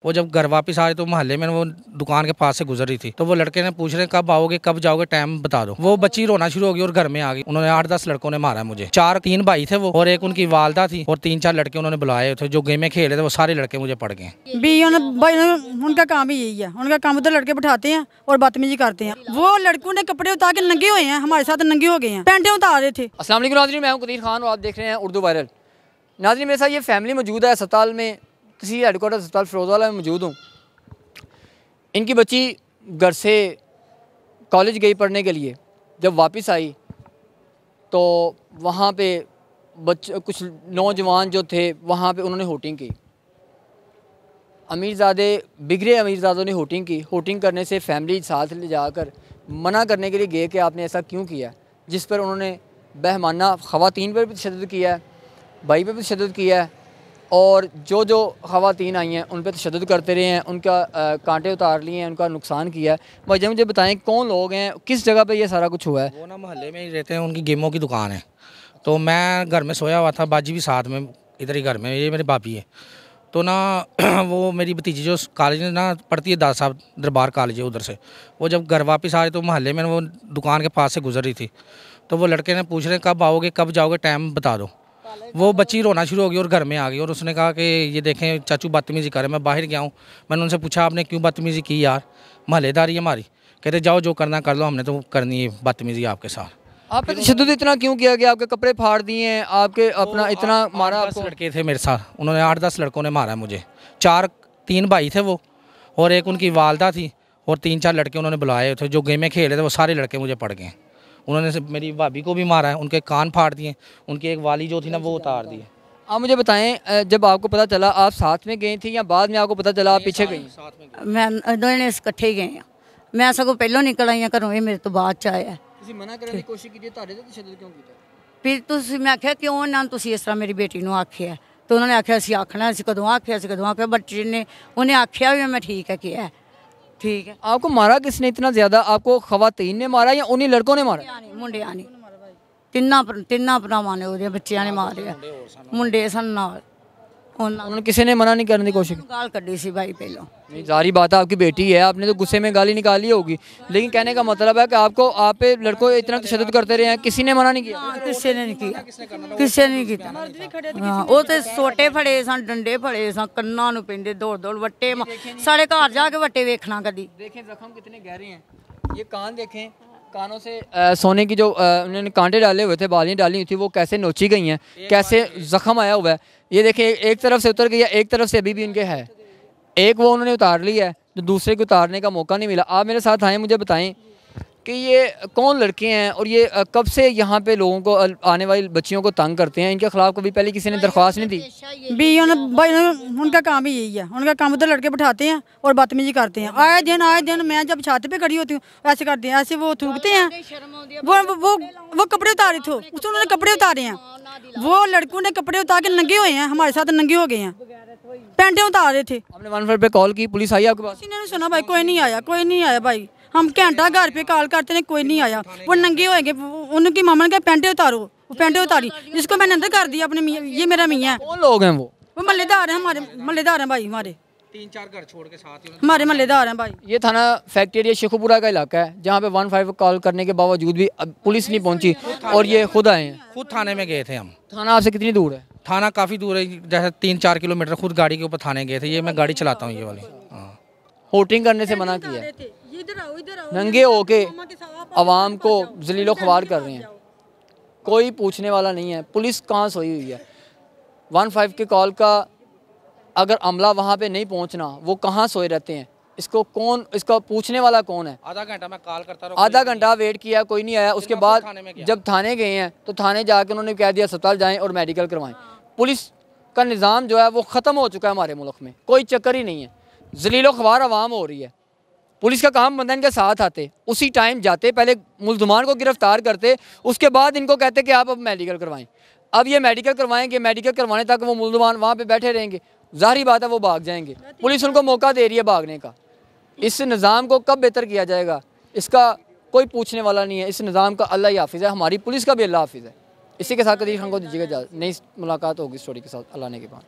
वो जब घर वापस आ रही तो मोहल्ले में वो दुकान के पास से गुजर रही थी, तो वो लड़के ने पूछ रहे कब आओगे कब जाओगे, टाइम बता दो। वो बच्ची रोना शुरू हो गई और घर में आ गई। उन्होंने 8-10 लड़कों ने मारा मुझे। 3 भाई थे वो और एक उनकी वालदा थी और 3-4 लड़के उन्होंने बुलाए थे जो गेमें खेल रहे थे। वो सारे लड़के मुझे पड़ गए। उनका काम ही यही है, उनका काम उधर लड़के बैठाते हैं और बदतमीजी करते हैं। वो लड़कों ने कपड़े उतार के नंगे हुए हैं, हमारे साथ नंगे हो गए हैं, पैंटे उतार रहे थे। अस्सलाम वालेकुम नाज़रीन, मैं हूं कदीर खान और आप देख रहे हैं उर्दू वायरल। नाज़रीन, मेरे साथ ये फैमिली मौजूद है अस्पताल में, किसी हेडक्वार्टर अस्पताल फिरोजवाला में मौजूद हूँ। इनकी बच्ची घर से कॉलेज गई पढ़ने के लिए, जब वापस आई तो वहाँ पे कुछ नौजवान जो थे वहाँ पे उन्होंने होटिंग की। बिगड़े अमीरजादों ने होटिंग की। होटिंग करने से फैमिली साथ ले जाकर मना करने के लिए गए कि आपने ऐसा क्यों किया, जिस पर उन्होंने बहमाना ख़वातीन पर भी तशद्दुद किया है, भाई पर भी तशद्दुद किया है और जो ख़वातीन आई हैं उन पर तशद्दुद करते रहे हैं, उनका कांटे उतार लिए हैं, उनका नुकसान किया है। भाई मुझे बताएं कौन लोग हैं, किस जगह पे ये सारा कुछ हुआ है? वो ना मोहल्ले में ही रहते हैं, उनकी गेमों की दुकान है। तो मैं घर में सोया हुआ था, बाजी भी साथ में इधर ही घर में, ये मेरी भाभी है। तो ना वो मेरी भतीजी जो कॉलेज में ना पढ़ती है, दादा साहब दरबार कॉलेज है, उधर से वो जब घर वापस आ रही तो मोहल्ले में वो दुकान के पास से गुजर रही थी, तो वो लड़के ने पूछ रहे कब आओगे कब जाओगे, टाइम बता दो। वो बच्ची रोना शुरू हो गई और घर में आ गई और उसने कहा कि ये देखें चाचू बदतमीज़ी कर रहे। मैं बाहर गया हूँ, मैंने उनसे पूछा आपने क्यों बदतमीज़ी की यार, मोहल्लेदारी हमारी। कहते जाओ जो करना कर लो, हमने तो करनी है बदतमीज़ी आपके साथ। आप पे तशद्दुद इतना क्यों किया गया? आपके कपड़े फाड़ दिए हैं, आपके अपना इतना मारा? 10 लड़के थे मेरे साथ, उन्होंने 8-10 लड़कों ने मारा मुझे। 3 भाई थे वो और एक उनकी वालदा थी और 3-4 लड़के उन्होंने बुलाए थे जो गेमें खेल रहे थे। वो सारे लड़के मुझे पड़ गए। उन्होंने मेरी भाभी को भी मारा है, उनके कान फाड़ दिए, उनकी एक वाली जो थी ना वो उतार दी। आप मुझे बताएं, जब आपको पता चला आप साथ में गई थी या बाद में आपको पता चला आप पीछे गई? मैं दोनों इकट्ठे ही गए हैं, मैं सगों पहलों निकल आई घरों, ये मेरे तो बाद च आया। मना करने की कोशिश की ਤੁਹਾਡੇ ਤੇ ਤਸ਼ੱਦਦ ਕਿਉਂ ਕੀਤਾ? फिर तुसी मैं आख्या क्यों ना तुसी इस तरह मेरी बेटी नूं आख्या, तो उन्होंने आख्या असीं आखना, असीं कदों आख्या बच्चे ने उन्हें आख्या भी मैं ठीक है किया है, ठीक है। आपको मारा किसने इतना ज़्यादा? आपको ख़वातीन ने मारा या उन्हीं लड़कों ने मारा? मुंडिया ने, तिन्ना भरावां ने ओहदे बच्चियां ने मारे, मुंडे सन नाल। उन्होंने किसी ने मना नहीं करने की कोशिश? गाल कड्डी सी भाई पहलों। नहीं, जारी बात है आपकी बेटी है, आपने तो गुस्से में गाली निकाली होगी, लेकिन कहने का मतलब है कि आप पे लड़कों इतना तशद्दुद करते रहे हैं, किसी ने मना नहीं किया? किसी ने नहीं किया, किसी ने नहीं किया। वो तो सोटे फड़े सन, डंडे फड़े सन, कन्ना नूं पैंदे दौड़ वट्टे सारे घर जाके वट्टे वेखना कदी। देखें जख्म कितने गहरे हैं, ये कान देखें, कानों से सोने की जो उन्होंने कांटे डाले हुए थे, बालियाँ डाली हुई थी, वो कैसे नोची गई हैं, कैसे जख्म आया हुआ है। ये देखें एक तरफ से उतर गई है, एक तरफ से अभी भी इनके है। एक वो उन्होंने उतार ली है, तो दूसरे को उतारने का मौका नहीं मिला। आप मेरे साथ आए, मुझे बताएं कि ये कौन लड़के हैं और ये कब से यहाँ पे लोगों को, आने वाली बच्चियों को तंग करते हैं? इनके खिलाफ कभी पहले किसी ने दरख्वास्त नहीं दी? उनका काम ही यही है, उनका काम उधर लड़के बैठाते हैं और बदतमीजी करते हैं। आए दिन मैं जब छत पे खड़ी होती हूँ ऐसे करते हैं, ऐसे वो थूकते हैं। वो कपड़े उतारे थे, उसने उन्होंने कपड़े उतारे हैं, वो लड़कों ने कपड़े उतार के नंगे हुए हैं, हमारे साथ नंगे हो गए हैं, पैंटे उतार रहे थे। आपने 115 पे कॉल की, पुलिस आई आपके पास? किसी ने नहीं सुना भाई, कोई नहीं आया भाई। हम घंटा घर पे कॉल करते हैं, कोई नहीं आया। वो नंगे होएंगे, उनकी मामा ने कहा पैंटे उतारो, वो पैंटे उतारी, जिसको मैंने अंदर कर दिया अपने मियाँ। ये मेरा मियाँ है। कौन लोग हैं वो? मल्लेदार हैं, हमारे मल्लेदार हैं भाई, हमारे 3-4 घर छोड़ के साथ ही हमारे मल्लेदार हैं भाई। ये थाना फैक्ट्री एरिया शेखुपुरा का इलाका है, जहाँ पे 115 कॉल करने के बावजूद भी अब पुलिस नहीं पहुंची और ये खुद आए हैं। खुद थाने में गए थे हम। थाना आपसे कितनी दूर है? थाना काफ़ी दूर है, जैसे 3-4 किलोमीटर। खुद गाड़ी के ऊपर थाने गए थे, ये मैं गाड़ी चलाता हूँ ये वाली। होटिंग करने से मना किया, नंगे होके आवाम को जलीलो ख्वार कर रहे हैं, कोई पूछने वाला नहीं है। पुलिस कहाँ सोई हुई है? 115 के कॉल का अगर अमला वहाँ पे नहीं पहुँचना, वो कहाँ सोए रहते हैं? इसका पूछने वाला कौन है? आधा घंटा मैं कॉल करता रहा, आधा घंटा वेट किया, कोई नहीं आया। उसके बाद जब थाने गए हैं तो थाने जाके उन्होंने कह दिया अस्पताल जाएं और मेडिकल करवाएं। पुलिस का निज़ाम जो है वो ख़त्म हो चुका है हमारे मुल्क में, कोई चक्कर ही नहीं है। जलीलो ख्वार आवाम हो रही है। पुलिस का काम बनता है इनके साथ आते, उसी टाइम जाते, पहले मुल्ज़मान को गिरफ्तार करते, उसके बाद इनको कहते कि आप अब मेडिकल करवाएं। अब ये मेडिकल करवाएंगे, मेडिकल करवाने तक वो मुल्ज़मान वहाँ पे बैठे रहेंगे, ज़ाहिर बात है वो भाग जाएंगे। पुलिस उनको मौका दे रही है भागने का। इस निज़ाम को कब बेहतर किया जाएगा, इसका कोई पूछने वाला नहीं है। इस निज़ाम का अल्लाह ही हाफिज़ है, हमारी पुलिस का भी अल्लाह हाफिज़ है। इसी के साथ कदीर खान को दीजिएगा इजाज़त। नई मुलाकात होगी स्टोरी के साथ, अल्लाह ने के बाद।